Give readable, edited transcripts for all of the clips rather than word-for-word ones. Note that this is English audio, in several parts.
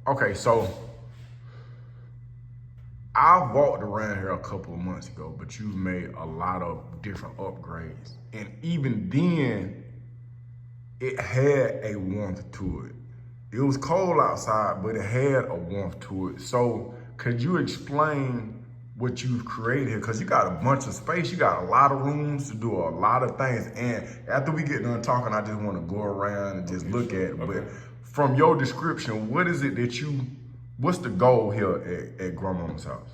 Okay, so I walked around here a couple of months ago, but you've made a lot of different upgrades. And even then, it had a warmth to it. It was cold outside, but it had a warmth to it. So could you explain what you've created here? Because you got a bunch of space. You got a lot of rooms to do a lot of things. And after we get done talking, I just want to go around and just look at it. But from your description, what is it that what's the goal here at Grandmama's house?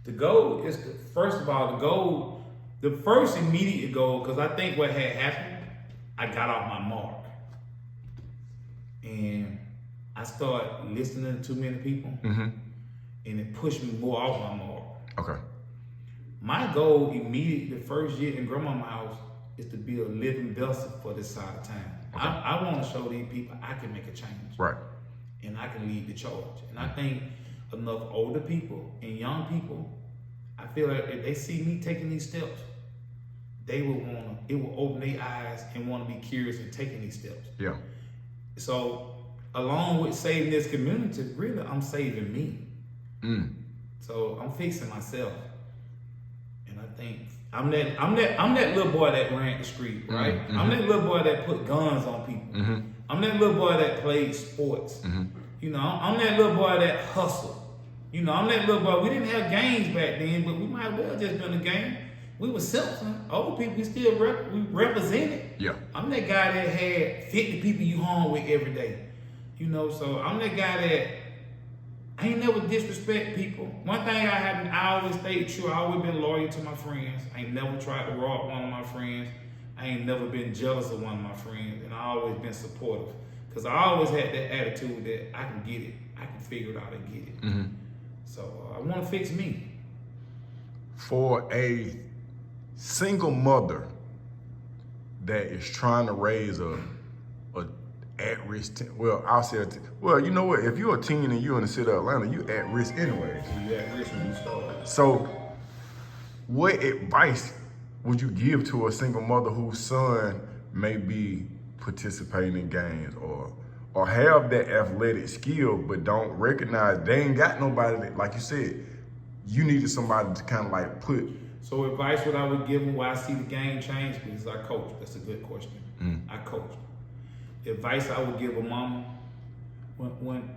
The goal is, first of all, the first immediate goal, because I think what had happened, I got off my mark. And I started listening to too many people, and it pushed me more off my mark. Okay. My goal immediately, the first year in Grandmama's house, is to be a living vessel for this side of town. Okay. I want to show these people I can make a change. Right. And I can lead the charge. And I think enough older people and young people, I feel like if they see me taking these steps, it will open their eyes and want to be curious in taking these steps. Yeah. So, along with saving this community, really, I'm saving me. So I'm fixing myself, and I think I'm that little boy that ran the street, right? I'm that little boy that put guns on people. I'm that little boy that played sports. You know, I'm that little boy that hustled. You know, I'm that little boy. We didn't have games back then, but we might well just been a game. We were Simpson. Old people, we still we represented. Yeah. I'm that guy that had 50 people you hung with every day. You know, so I'm that guy that I ain't never disrespect people. One thing I always stayed true. I always been loyal to my friends. I ain't never tried to rob one of my friends. I ain't never been jealous of one of my friends. And I always been supportive. Because I always had that attitude that I can get it. I can figure it out and get it. So I want to fix me. For a single mother that is trying to raise a at-risk I'll say you know what, if you're a teen and you're in the city of Atlanta, you at risk anyway. You at risk when you start. So what advice would you give to a single mother whose son may be participating in games or have that athletic skill but don't recognize they ain't got nobody that, like you said, you needed somebody to kind of like put. So advice what I would give them why I see the game change, because I coach. That's a good question. I coach. The advice I would give a mama when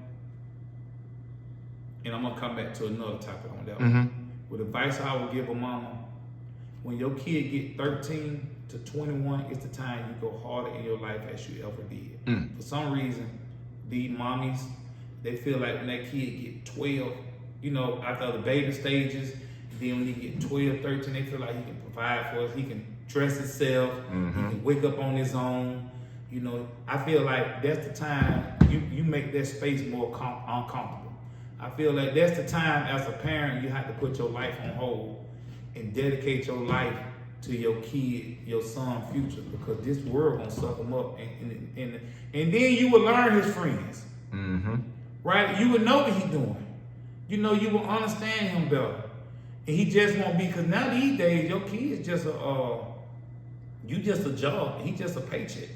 and I'm gonna come back to another topic on that one. With advice I would give a mama, when your kid get 13 to 21, it's the time you go harder in your life as you ever did. For some reason, these mommies, they feel like when that kid get 12, you know, after the baby stages, then when he get 12, 13, they feel like he can provide for us. He can dress himself. He can wake up on his own. You know, I feel like that's the time you make that space more uncomfortable. I feel like that's the time as a parent you have to put your life on hold and dedicate your life to your kid, your son's future, because this world gonna suck him up, and then you will learn his friends, right? You would know what he's doing. You know, you will understand him better, and he just won't be. Because now these days, your kid is just you just a job. He just a paycheck,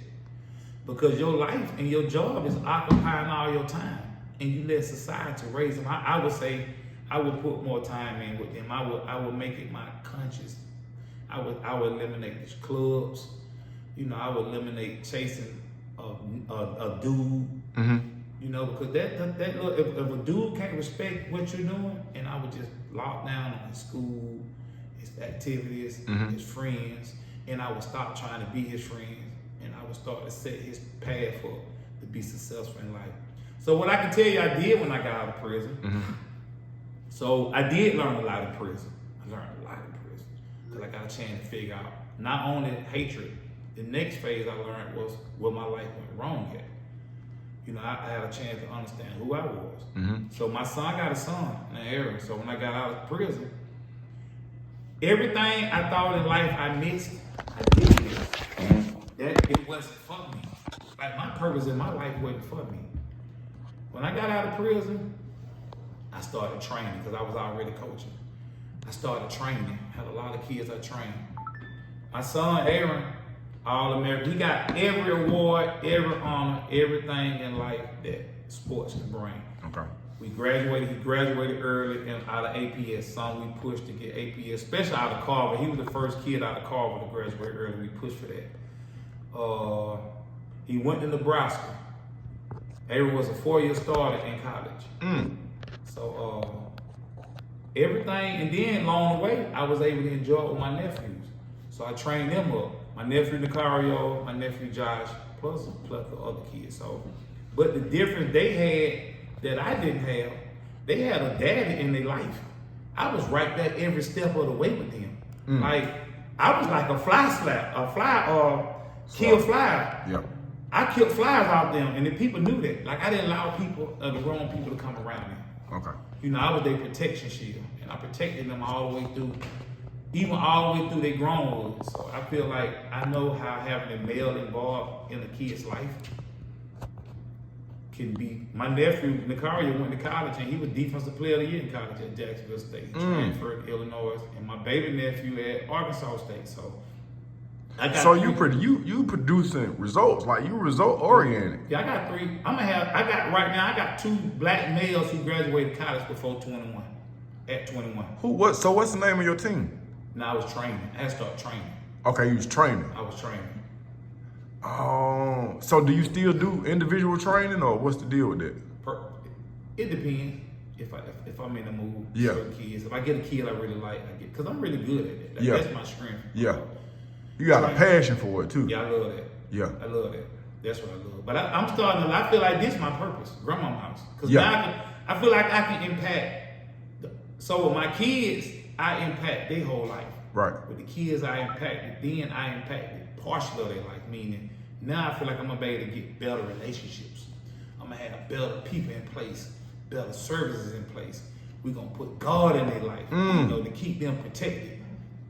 because your life and your job is occupying all your time, and you let society raise them. I would say I would put more time in with them. I would make it my conscious. I would eliminate these clubs. You know, I would eliminate chasing a dude. You know, because that look, if a dude can't respect what you're doing, and I would just lock down on his school, his activities, his friends, and I would stop trying to be his friends, and I would start to set his path up to be successful in life. So what I can tell you I did when I got out of prison, so I did learn a lot in prison. I learned a lot in prison because I got a chance to figure out not only hatred. The next phase I learned was where my life went wrong at. You know, I had a chance to understand who I was. So my son got a son named Aaron. So when I got out of prison, everything I thought in life I missed, I did miss. That it wasn't for me. Like my purpose in my life wasn't for me. When I got out of prison, I started training because I was already coaching. I started training. Had a lot of kids I trained. My son Aaron, All-American. He got every award, every honor, everything in life that sports can bring. Okay. He graduated early and out of APS. Some we pushed to get APS, especially out of Carver. He was the first kid out of Carver to graduate early. We pushed for that. He went to Nebraska. Avery was a 4-year starter in college. So everything, and then along the way, I was able to enjoy it with my nephews. So I trained them up. My nephew Nicario, my nephew Josh, plus a plethora of other kids. So, but the difference they had that I didn't have, they had a daddy in their life. I was right there every step of the way with them. Like I was like kill fly. Yeah. I killed flies out them, and the people knew that. Like I didn't allow people, the wrong people, to come around me. Okay. You know, I was their protection shield, and I protected them all the way through, even all the way through their grownhood. So I feel like I know how having a male involved in a kid's life can be. My nephew Nicario went to college, and he was defensive player of the year in college at Jacksonville State. He transferred to Illinois, and my baby nephew at Arkansas State. So I got. So you producing results, like you result oriented. Yeah, I got 3. I got 2 black males who graduated college before 21. At 21. So what's the name of your team? Now I was training. I had to start training. Okay, you was training. I was training. Oh, so do you still do individual training, or what's the deal with that? It depends if I'm in the mood. Yeah. Certain kids. If I get a kid I really like, because I'm really good at it. Yeah. That's my strength. Yeah. You got a passion for it too. Yeah, I love that. Yeah. I love that. That's what I love. But I'm starting to. I feel like this is my purpose. Grandma's house. Because now I feel like I can impact. So with my kids, I impact their whole life. Right. With the kids I impacted, then I impacted partially of their life. Meaning, now I feel like I'm gonna be able to get better relationships. I'm gonna have better people in place, better services in place. We're gonna put God in their life, you know, to keep them protected.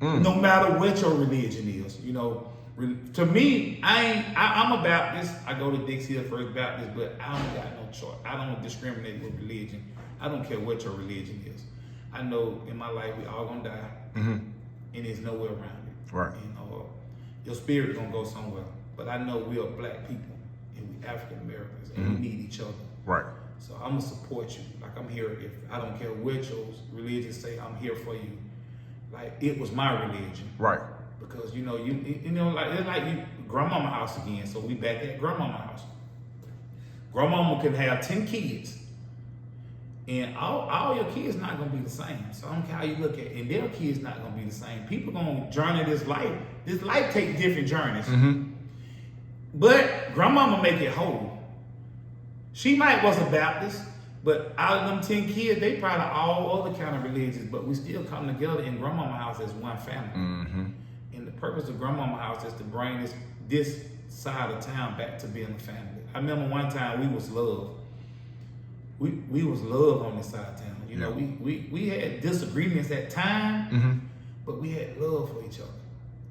No matter what your religion is, you know. To me, I'm a Baptist. I go to Dixie First Baptist, but I don't got no choice. I don't discriminate with religion. I don't care what your religion is. I know in my life we all gonna die, and there's nowhere around it. Right. You know, your spirit gonna go somewhere. But I know we are black people, and we African Americans, and we need each other. Right. So I'm gonna support you. Like I'm here. If I don't care what your religion say, I'm here for you. Like it was my religion. Right. Because you know, like it's like you grandmama house again. So we back at grandmama house. Grandmama can have 10 kids. And all your kids not gonna be the same. So I don't care how you look at it. And their kids not gonna be the same. People gonna journey this life. This life takes different journeys. But grandmama make it whole. She might was a Baptist, but out of them 10 kids, they probably all other kind of religions, but we still come together in grandmama house as one family. And the purpose of grandmama house is to bring this side of town back to being a family. I remember one time we was love. We was love on this side of town. You know, we had disagreements at times, but we had love for each other.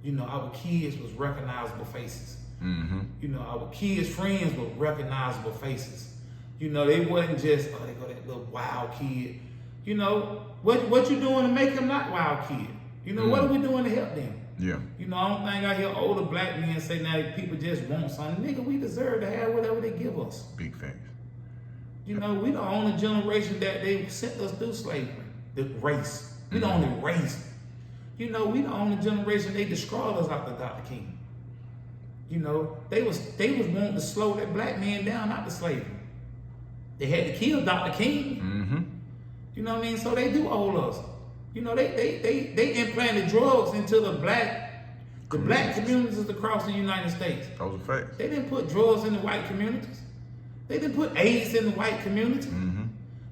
You know, our kids was recognizable faces. You know, our kids' friends were recognizable faces. You know, they wasn't just, oh, they go that little wild kid. You know, what you doing to make them not wild kid? You know, what are we doing to help them? Yeah. You know, I don't think I hear older black men say now people just want something. Nigga, we deserve to have whatever they give us. Big facts. You know, we the only generation that they sent us through slavery, the race. We the only race. You know, we the only generation they destroyed us after Dr. King. You know, they was wanting to slow that black man down after slavery. They had to kill Dr. King. You know what I mean? So they do owe us. You know, they implanted drugs into the black communities across the United States. Those are facts. They didn't put drugs in the white communities. They didn't put AIDS in the white community.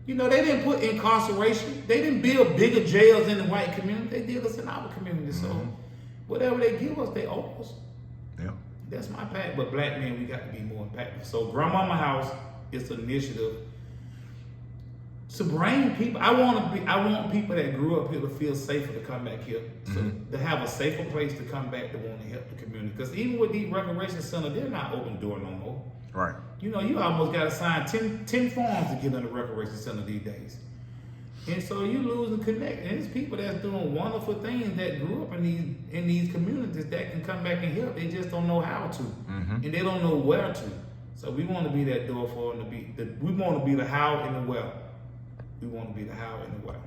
You know, they didn't put incarceration. They didn't build bigger jails in the white community. They did us in our community. So whatever they give us, they owe us. Yeah. That's my path. But black men, we got to be more impactful. So Grandmama House is an initiative to bring people. I want people that grew up here to feel safer to come back here. So to have a safer place to come back to want to help the community. Because even with these recreation centers, they're not open door no more. Right. You know, you almost got to sign 10 forms to get in the recreation center these days. And so you lose the connect. And it's people that's doing wonderful things that grew up in these communities that can come back and help. They just don't know how to, and they don't know where to. So we want to be that door for them to be. We want to be the how and the well. We want to be the how and the well.